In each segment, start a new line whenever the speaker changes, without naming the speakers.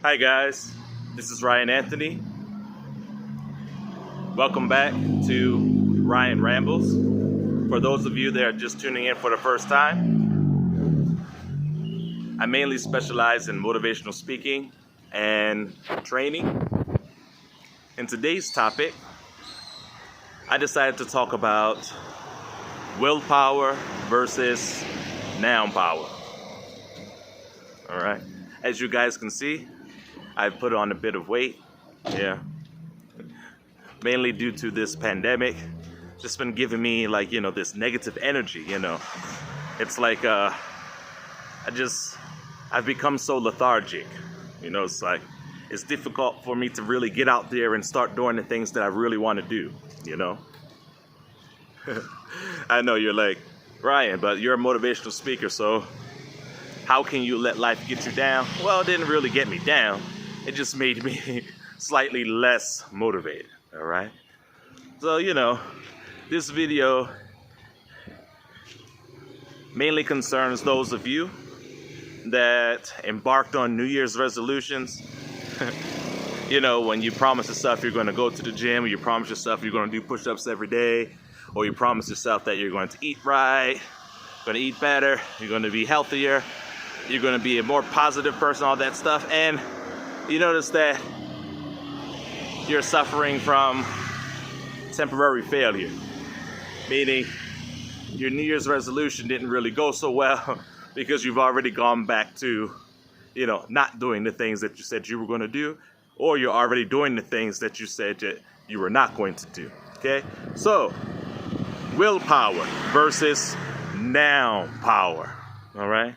Hi guys, this is Ryan Anthony. Welcome back to Ryan Rambles. For those of you that are just tuning in for the first time, I mainly specialize in motivational speaking and training. In today's topic, I decided to talk about willpower versus NOWpower. All right, as you guys can see, I've put on a bit of weight, mainly due to this pandemic. Just been giving me this negative energy, It's like I've become so lethargic, it's like it's difficult for me to really get out there and start doing the things that I really want to do, I know you're like, Ryan, but you're a motivational speaker, so how can you let life get you down? Well, it didn't really get me down. It just made me slightly less motivated, all right? So, this video mainly concerns those of you that embarked on New Year's resolutions. When you promise yourself you're going to go to the gym, or you promise yourself you're going to do push-ups every day, or you promise yourself that you're going to eat right, going to eat better, you're going to be healthier, you're going to be a more positive person, all that stuff, and you notice that you're suffering from temporary failure, meaning your New Year's resolution didn't really go so well because you've already gone back to, not doing the things that you said you were going to do, or you're already doing the things that you said that you were not going to do, okay? So, willpower versus NOWpower, all right?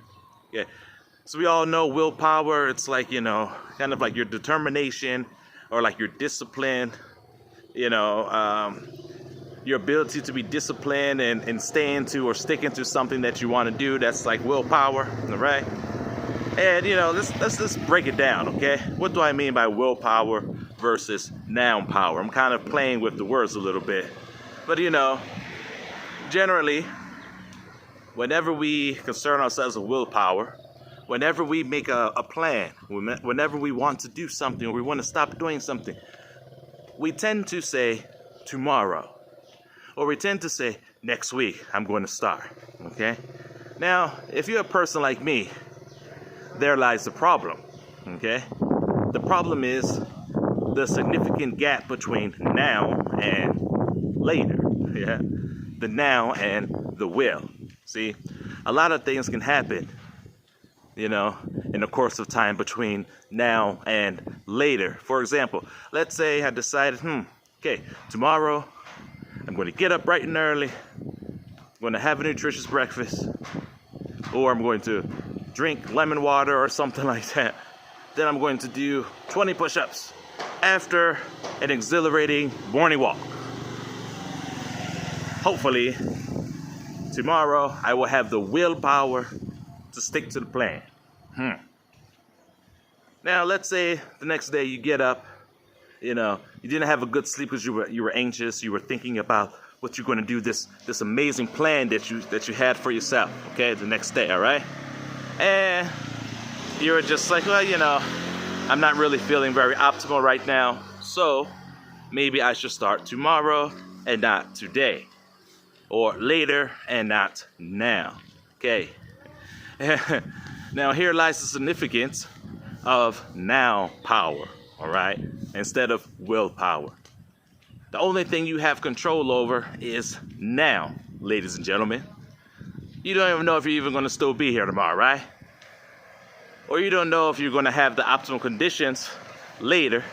Yeah. So we all know willpower, it's like, kind of like your determination or like your discipline, your ability to be disciplined and stay into or stick into something that you want to do. That's like willpower, all right? And, let's break it down, okay? What do I mean by willpower versus NOWpower? I'm kind of playing with the words a little bit. But, generally, whenever we concern ourselves with willpower, whenever we make a plan, whenever we want to do something or we want to stop doing something, we tend to say tomorrow, or we tend to say next week I'm going to start, okay? Now, if you're a person like me, there lies the problem, okay? The problem is the significant gap between now and later, yeah? The now and the will. See, a lot of things can happen, in the course of time between now and later. For example, let's say I decided, okay, tomorrow I'm going to get up bright and early, I'm going to have a nutritious breakfast, or I'm going to drink lemon water or something like that. Then I'm going to do 20 push-ups after an exhilarating morning walk. Hopefully, tomorrow I will have the willpower to stick to the plan. Now, let's say the next day you get up, you didn't have a good sleep because you were anxious. You were thinking about what you're going to do, this amazing plan that you had for yourself, okay, the next day, all right? And you were just like, well, I'm not really feeling very optimal right now, so maybe I should start tomorrow and not today, or later and not now, okay? Now, here lies the significance of NOWpower, all right, instead of willpower. The only thing you have control over is now, ladies and gentlemen. You don't even know if you're even going to still be here tomorrow, right? Or you don't know if you're going to have the optimal conditions later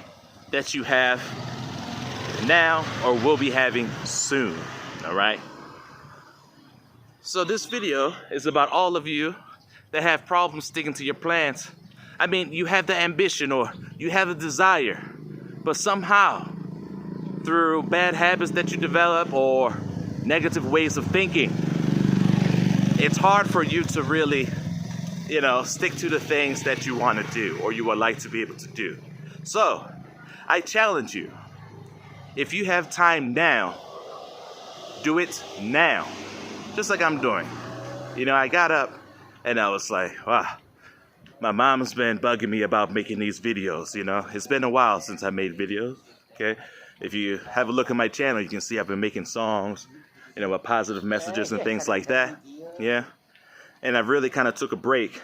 that you have now or will be having soon, all right? So this video is about all of you that have problems sticking to your plans. I mean, you have the ambition or you have the desire, but somehow through bad habits that you develop or negative ways of thinking, it's hard for you to really, stick to the things that you want to do or you would like to be able to do. So, I challenge you, if you have time now, do it now. Just like I'm doing. I got up and I was like, wow, my mom's been bugging me about making these videos, you know. It's been a while since I made videos, okay? If you have a look at my channel, you can see I've been making songs, you know, with positive messages and things like that, yeah? And I've really kind of took a break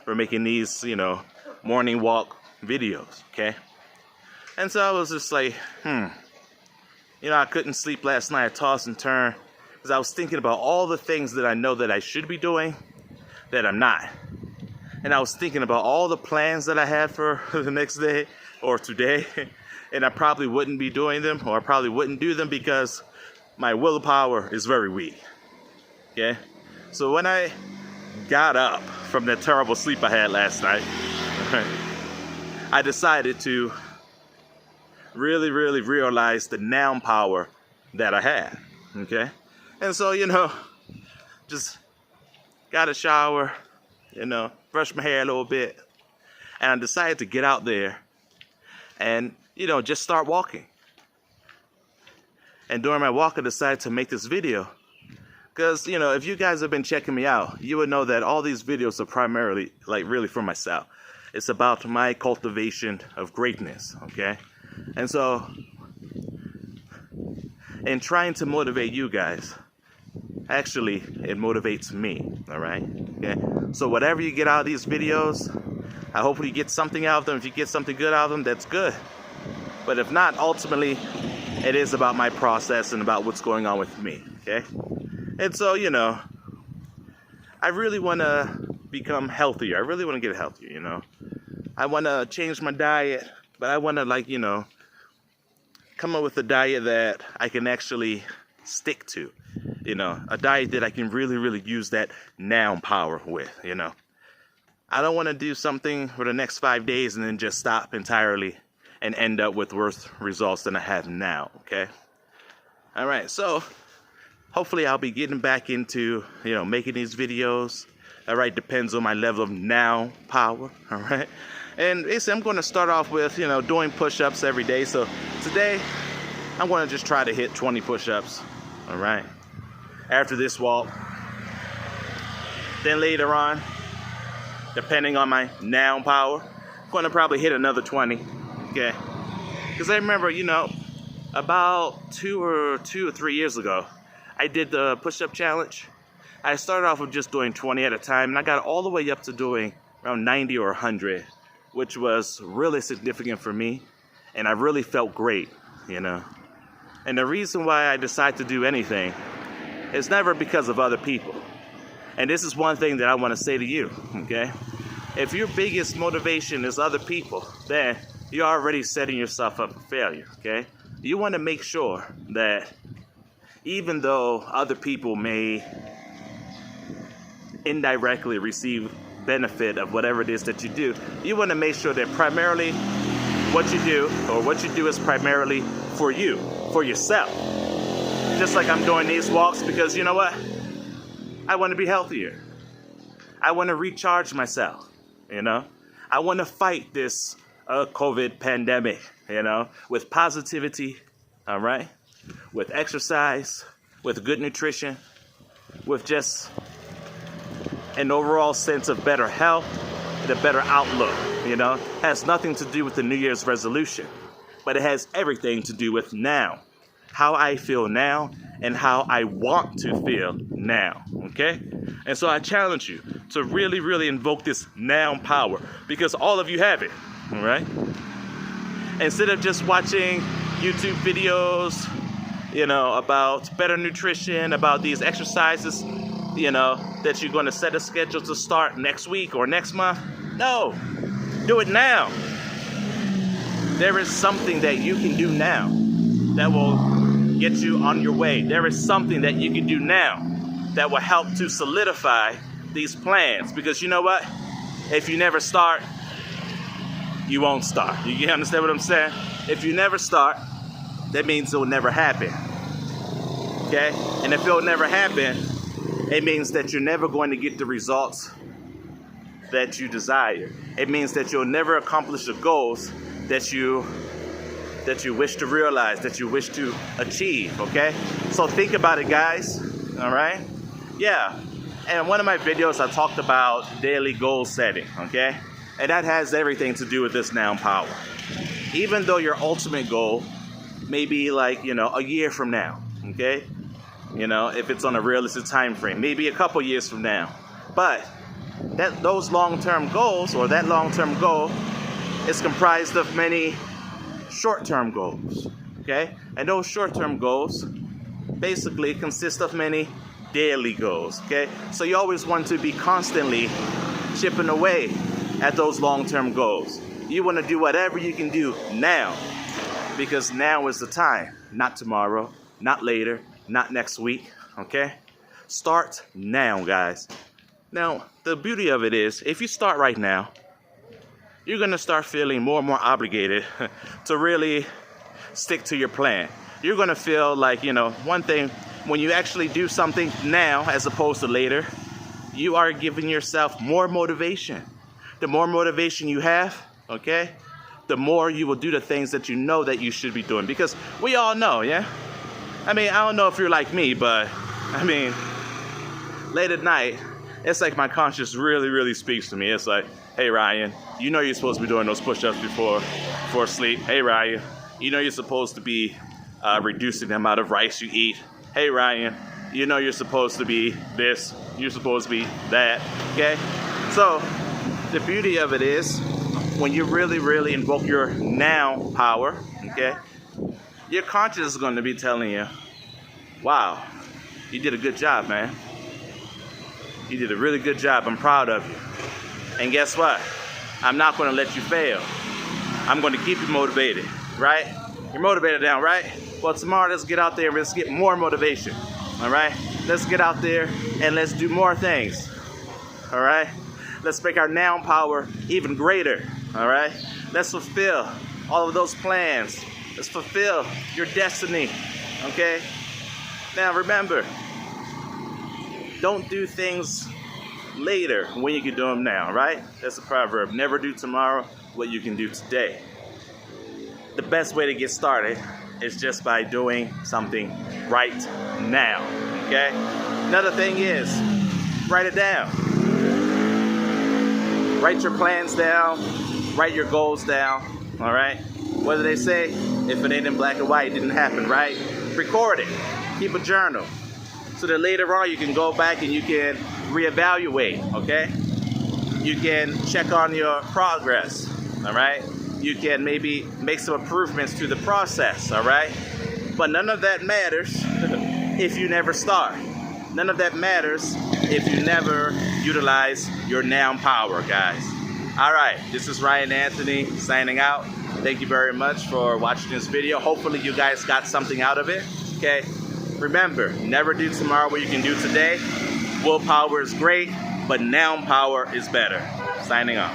for making these, you know, morning walk videos, okay? And so I was just like, you know, I couldn't sleep last night. I tossed and turned because I was thinking about all the things that I know that I should be doing that I'm not. And I was thinking about all the plans that I had for the next day or today, and I probably wouldn't be doing them, or I probably wouldn't do them because my willpower is very weak, okay? So when I got up from that terrible sleep I had last night, I decided to really realize the NOWpower that I had, okay? And so, you know, just got a shower, you know, brushed my hair a little bit, and I decided to get out there and, you know, just start walking. And during my walk, I decided to make this video because, you know, if you guys have been checking me out, you would know that all these videos are primarily, like, really for myself. It's about my cultivation of greatness, okay? And so, in trying to motivate you guys, actually, it motivates me, all right? Okay? So whatever you get out of these videos, I hope you get something out of them. If you get something good out of them, that's good. But if not, ultimately, it is about my process and about what's going on with me, okay? And so, you know, I really want to become healthier. I really want to get healthier, you know? I want to change my diet, but I want to, like, you know, come up with a diet that I can actually stick to. You know, a diet that I can really use that NOWpower with, you know. I don't want to do something for the next 5 days and then just stop entirely and end up with worse results than I have now, okay? All right, so hopefully I'll be getting back into, you know, making these videos. All right, depends on my level of NOWpower, all right? And basically, I'm going to start off with, you know, doing push-ups every day. So today, I'm going to just try to hit 20 push-ups, all right? After this walk. Then later on, depending on my NOWpower, I'm going to probably hit another 20, okay? Because I remember, you know, about two or 3 years ago, I did the push-up challenge. I started off with just doing 20 at a time, and I got all the way up to doing around 90 or 100, which was really significant for me, and I really felt great, you know? And the reason why I decide to do anything is never because of other people. And this is one thing that I want to say to you, okay? If your biggest motivation is other people, then you're already setting yourself up for failure, okay? You want to make sure that even though other people may indirectly receive benefit of whatever it is that you do, you want to make sure that primarily what you do is primarily for you, for yourself. Just like I'm doing these walks because, you know what? I want to be healthier. I want to recharge myself, you know? I want to fight this COVID pandemic, you know, with positivity, all right? With exercise, with good nutrition, with just an overall sense of better health and a better outlook, you know? It has nothing to do with the New Year's resolution, but it has everything to do with now. How I feel now and how I want to feel now, okay? And so I challenge you to really invoke this NOWpower because all of you have it, all right? Instead of just watching YouTube videos, you know, about better nutrition, about these exercises, you know, that you're going to set a schedule to start next week or next month. No, do it now. There is something that you can do now that will get you on your way. There is something that you can do now that will help to solidify these plans. Because you know what? If you never start, you won't start. You understand what I'm saying? If you never start, that means it will never happen. Okay? And if it will never happen, it means that you're never going to get the results that you desire. It means that you'll never accomplish the goals that you wish to realize, that you wish to achieve, okay? So think about it, guys, all right? Yeah, And in one of my videos, I talked about daily goal setting, okay? And that has everything to do with this NOWpower. Even though your ultimate goal may be like, a year from now, okay? If it's on a realistic time frame, maybe a couple years from now. But those long-term goals, or that long-term goal, is comprised of many short-term goals, okay? And those short-term goals basically consist of many daily goals, okay? So you always want to be constantly chipping away at those long-term goals. You want to do whatever you can do now, because now is the time, not tomorrow, not later, not next week, okay? Start now, guys. Now, the beauty of it is, if you start right now, you're going to start feeling more and more obligated to really stick to your plan. You're going to feel like, one thing, when you actually do something now as opposed to later, you are giving yourself more motivation. The more motivation you have, okay, the more you will do the things that you know that you should be doing. Because we all know, yeah? I don't know if you're like me, but, late at night, it's like my conscience really, really speaks to me. It's like, hey, Ryan, you're supposed to be doing those push-ups before sleep. Hey, Ryan, you're supposed to be reducing the amount of rice you eat. Hey, Ryan, you're supposed to be this. You're supposed to be that, okay? So the beauty of it is, when you really, really invoke your NOWpower, okay, your conscience is going to be telling you, wow, you did a good job, man. You did a really good job. I'm proud of you. And guess what? I'm not going to let you fail. I'm going to keep you motivated, right? You're motivated now, right? Well, tomorrow, let's get out there and let's get more motivation, all right? Let's get out there and let's do more things, all right? Let's make our NOWpower even greater, all right? Let's fulfill all of those plans. Let's fulfill your destiny, okay? Now, remember, don't do things later when you can do them now, right? That's a proverb. Never do tomorrow what you can do today. The best way to get started is just by doing something right now, okay? Another thing is, write it down. Write your plans down. Write your goals down, all right? What do they say? If it ain't in black and white, it didn't happen, right? Record it. Keep a journal, so that later on you can go back and you can reevaluate, okay? You can check on your progress, all right? You can maybe make some improvements to the process, all right? But none of that matters if you never start. None of that matters if you never utilize your NOWpower, guys. All right, this is Ryan Anthony signing out. Thank you very much for watching this video. Hopefully you guys got something out of it, okay? Remember, never do tomorrow what you can do today. WILLpower is great, but NOWpower is better. Signing off.